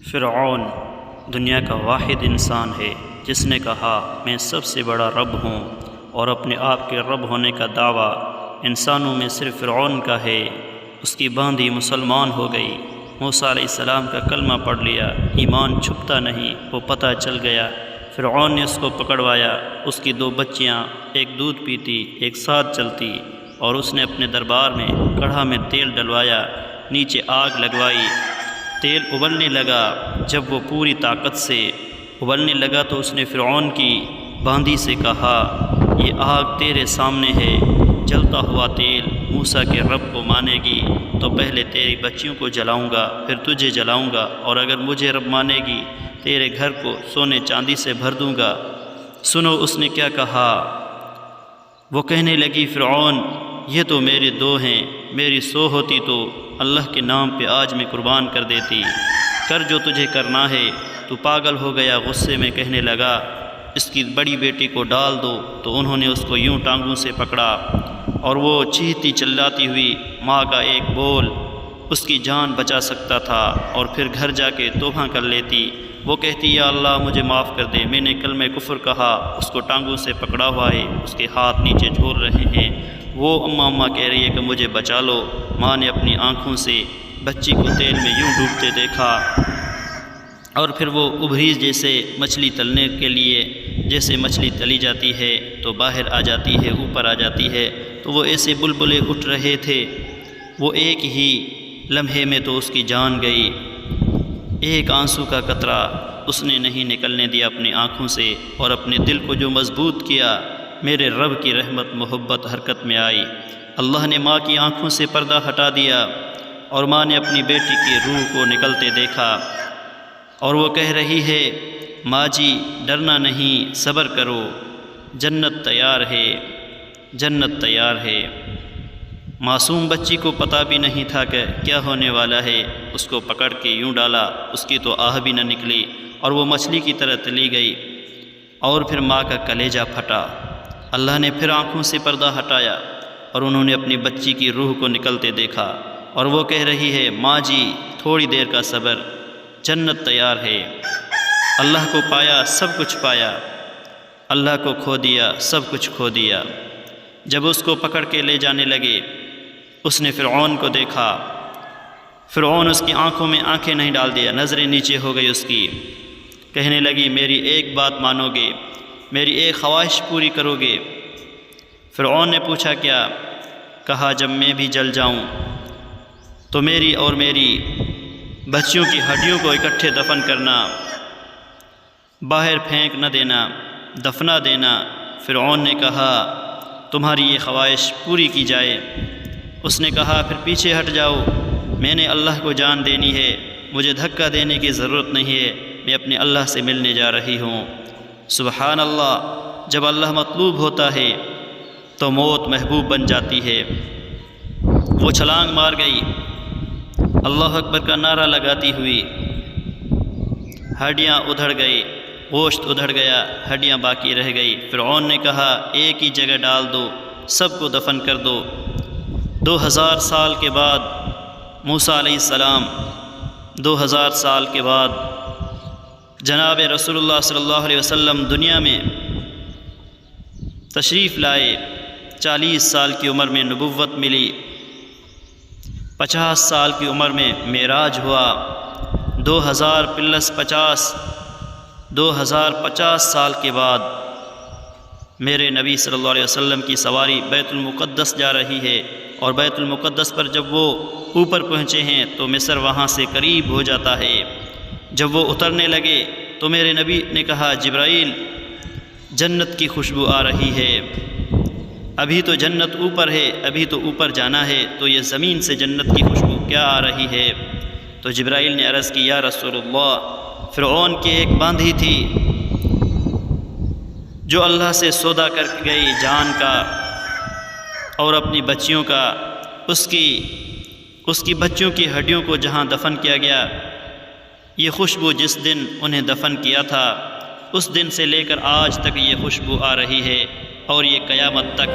فرعون دنیا کا واحد انسان ہے جس نے کہا میں سب سے بڑا رب ہوں، اور اپنے آپ کے رب ہونے کا دعویٰ انسانوں میں صرف فرعون کا ہے۔ اس کی باندھی مسلمان ہو گئی۔ موسیٰ علیہ السلام کا کلمہ پڑھ لیا، ایمان چھپتا نہیں، وہ پتہ چل گیا۔ فرعون نے اس کو پکڑوایا۔ اس کی 2 بچیاں، ایک دودھ پیتی ایک ساتھ چلتی، اور اس نے اپنے دربار میں کڑھا میں تیل ڈلوایا، نیچے آگ لگوائی، تیل ابلنے لگا۔ جب وہ پوری طاقت سے ابلنے لگا تو اس نے فرعون کی باندھی سے کہا، یہ آگ تیرے سامنے ہے، جلتا ہوا تیل موسیٰ کے رب کو مانے گی تو پہلے تیری بچیوں کو جلاؤں گا، پھر تجھے جلاؤں گا، اور اگر مجھے رب مانے گی تیرے گھر کو سونے چاندی سے بھر دوں گا۔ سنو اس نے کیا کہا۔ وہ کہنے لگی، فرعون یہ تو میرے 2 ہیں، میری 100 ہوتی تو اللہ کے نام پہ آج میں قربان کر دیتی۔ کر جو تجھے کرنا ہے۔ تو پاگل ہو گیا، غصے میں کہنے لگا، اس کی بڑی بیٹی کو ڈال دو۔ تو انہوں نے اس کو یوں ٹانگوں سے پکڑا، اور وہ چیختی چلاتی ہوئی ماں کا ایک بول اس کی جان بچا سکتا تھا، اور پھر گھر جا کے توبہ کر لیتی۔ وہ کہتی، یا اللہ مجھے معاف کر دے، میں نے کلمہ کفر کہا۔ اس کو ٹانگوں سے پکڑا ہوا ہے، اس کے ہاتھ نیچے جھول رہے ہیں۔ وہ اماں کہہ رہی ہے کہ مجھے بچا لو۔ ماں نے اپنی آنکھوں سے بچی کو تیل میں یوں ڈوبتے دیکھا، اور پھر وہ ابھری جیسے مچھلی تلنے کے لیے، جیسے مچھلی تلی جاتی ہے تو باہر آ جاتی ہے، اوپر آ جاتی ہے، تو وہ ایسے بلبلے اٹھ رہے تھے۔ وہ ایک ہی لمحے میں تو اس کی جان گئی۔ ایک آنسو کا قطرہ اس نے نہیں نکلنے دیا اپنی آنکھوں سے، اور اپنے دل کو جو مضبوط کیا، میرے رب کی رحمت محبت حرکت میں آئی۔ اللہ نے ماں کی آنکھوں سے پردہ ہٹا دیا، اور ماں نے اپنی بیٹی کی روح کو نکلتے دیکھا، اور وہ کہہ رہی ہے، ماں جی ڈرنا نہیں، صبر کرو، جنت تیار ہے، جنت تیار ہے۔ معصوم بچی کو پتہ بھی نہیں تھا کہ کیا ہونے والا ہے۔ اس کو پکڑ کے یوں ڈالا، اس کی تو آہ بھی نہ نکلی، اور وہ مچھلی کی طرح تلی گئی، اور پھر ماں کا کلیجہ پھٹا۔ اللہ نے پھر آنکھوں سے پردہ ہٹایا، اور انہوں نے اپنی بچی کی روح کو نکلتے دیکھا، اور وہ کہہ رہی ہے، ماں جی تھوڑی دیر کا صبر، جنت تیار ہے۔ اللہ کو پایا سب کچھ پایا، اللہ کو کھو دیا سب کچھ کھو دیا۔ جب اس کو پکڑ کے لے جانے لگے، اس نے فرعون کو دیکھا۔ فرعون اس کی آنکھوں میں آنکھیں نہیں ڈال دیا، نظریں نیچے ہو گئی اس کی۔ کہنے لگی، میری ایک بات مانو گے، میری ایک خواہش پوری کرو گے؟ فرعون نے پوچھا، کیا؟ کہا، جب میں بھی جل جاؤں تو میری اور میری بچیوں کی ہڈیوں کو اکٹھے دفن کرنا، باہر پھینک نہ دینا، دفنا دینا۔ فرعون نے کہا، تمہاری یہ خواہش پوری کی جائے۔ اس نے کہا، پھر پیچھے ہٹ جاؤ، میں نے اللہ کو جان دینی ہے، مجھے دھکا دینے کی ضرورت نہیں ہے، میں اپنے اللہ سے ملنے جا رہی ہوں۔ سبحان اللہ، جب اللہ مطلوب ہوتا ہے تو موت محبوب بن جاتی ہے۔ وہ چھلانگ مار گئی، اللہ اکبر کا نعرہ لگاتی ہوئی۔ ہڈیاں ادھڑ گئی، گوشت ادھڑ گیا، ہڈیاں باقی رہ گئی۔ فرعون نے کہا، ایک ہی جگہ ڈال دو، سب کو دفن کر دو۔ 2000 سال کے بعد موسیٰ علیہ السلام، 2000 سال کے بعد جناب رسول اللہ صلی اللہ علیہ وسلم دنیا میں تشریف لائے۔ 40 سال کی عمر میں نبوت ملی، 50 سال کی عمر میں معراج ہوا، 2000 + 50، 2050 سال کے بعد میرے نبی صلی اللہ علیہ وسلم کی سواری بیت المقدس جا رہی ہے، اور بیت المقدس پر جب وہ اوپر پہنچے ہیں تو مصر وہاں سے قریب ہو جاتا ہے۔ جب وہ اترنے لگے تو میرے نبی نے کہا، جبرائیل جنت کی خوشبو آ رہی ہے، ابھی تو جنت اوپر ہے، ابھی تو اوپر جانا ہے، تو یہ زمین سے جنت کی خوشبو کیا آ رہی ہے؟ تو جبرائیل نے عرض کی، یا رسول اللہ، فرعون کی ایک باندھی تھی جو اللہ سے سودا کر گئی جان کا اور اپنی بچیوں کا، اس کی بچیوں کی ہڈیوں کو جہاں دفن کیا گیا، یہ خوشبو جس دن انہیں دفن کیا تھا اس دن سے لے کر آج تک یہ خوشبو آ رہی ہے، اور یہ قیامت تک